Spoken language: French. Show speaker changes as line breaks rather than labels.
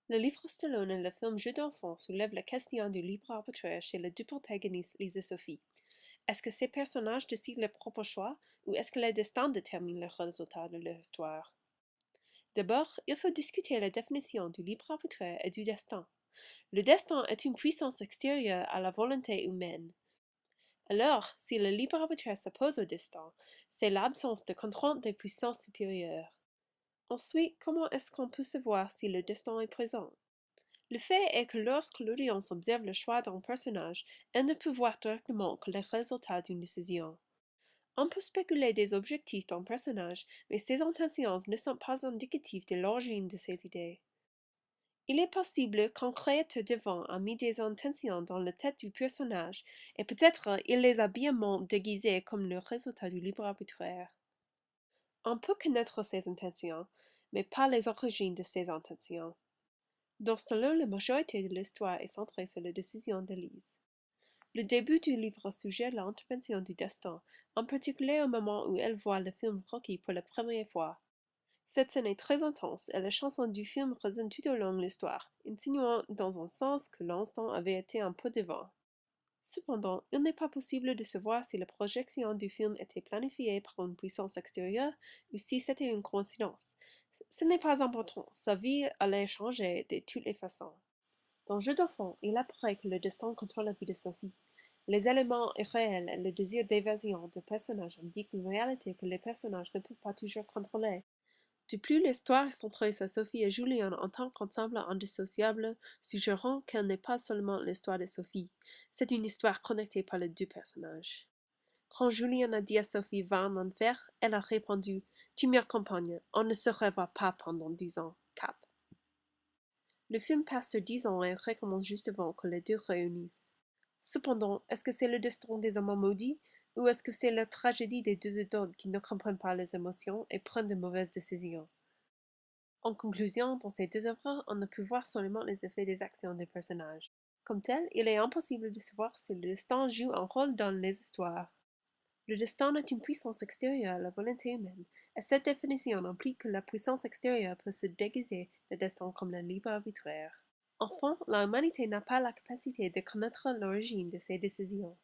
Le livre Stallone et le film Jeu d'enfant soulèvent la question du libre arbitraire chez les deux protagonistes Lise et Sophie. Est-ce que ces personnages décident leurs propres choix ou est-ce que le destin détermine le résultat de leur histoire? D'abord, il faut discuter la définition du libre arbitraire et du destin. Le destin est une puissance extérieure à la volonté humaine. Alors, si le libre arbitraire s'oppose au destin, c'est l'absence de contrainte des puissances supérieures. Ensuite, comment est-ce qu'on peut savoir si le destin est présent? Le fait est que lorsque l'audience observe le choix d'un personnage, elle ne peut voir directement que les résultats d'une décision. On peut spéculer des objectifs d'un personnage, mais ses intentions ne sont pas indicatives de l'origine de ses idées. Il est possible qu'un créateur devant a mis des intentions dans la tête du personnage, et peut-être il les a habilement déguisées comme le résultat du libre arbitraire. On peut connaître ses intentions, mais pas les origines de ses intentions. Dans Stallone, la majorité de l'histoire est centrée sur les décisions de Lise. Le début du livre suggère l'intervention du destin, en particulier au moment où elle voit le film Rocky pour la première fois. Cette scène est très intense et la chanson du film résonne tout au long de l'histoire, insinuant dans un sens que l'instant avait été un peu devant. Cependant, il n'est pas possible de savoir si la projection du film était planifiée par une puissance extérieure ou si c'était une coïncidence. Ce n'est pas important, sa vie allait changer de toutes les façons. Dans Jeu d'enfant, il apparaît que le destin contrôle la vie de Sophie. Les éléments irréels et le désir d'évasion des personnages indiquent une réalité que les personnages ne peuvent pas toujours contrôler. De plus, l'histoire est centrée sur Sophie et Julien en tant qu'ensemble indissociable, suggérant qu'elle n'est pas seulement l'histoire de Sophie, c'est une histoire connectée par les deux personnages. Quand Julien a dit à Sophie va en enfer, elle a répondu tu m'accompagnes, on ne se revoit pas pendant 10 ans, cap. Le film passe sur 10 ans et recommence juste avant que les deux réunissent. Cependant, est-ce que c'est le destin des amants maudits ou est-ce que c'est la tragédie des deux adultes qui ne comprennent pas les émotions et prennent de mauvaises décisions? En conclusion, dans ces deux œuvres, on ne peut voir seulement les effets des actions des personnages. Comme tel, il est impossible de savoir si le destin joue un rôle dans les histoires. Le destin est une puissance extérieure à la volonté humaine, et cette définition implique que la puissance extérieure peut se déguiser le destin comme le libre arbitraire. Enfin, l'humanité n'a pas la capacité de connaître l'origine de ses décisions.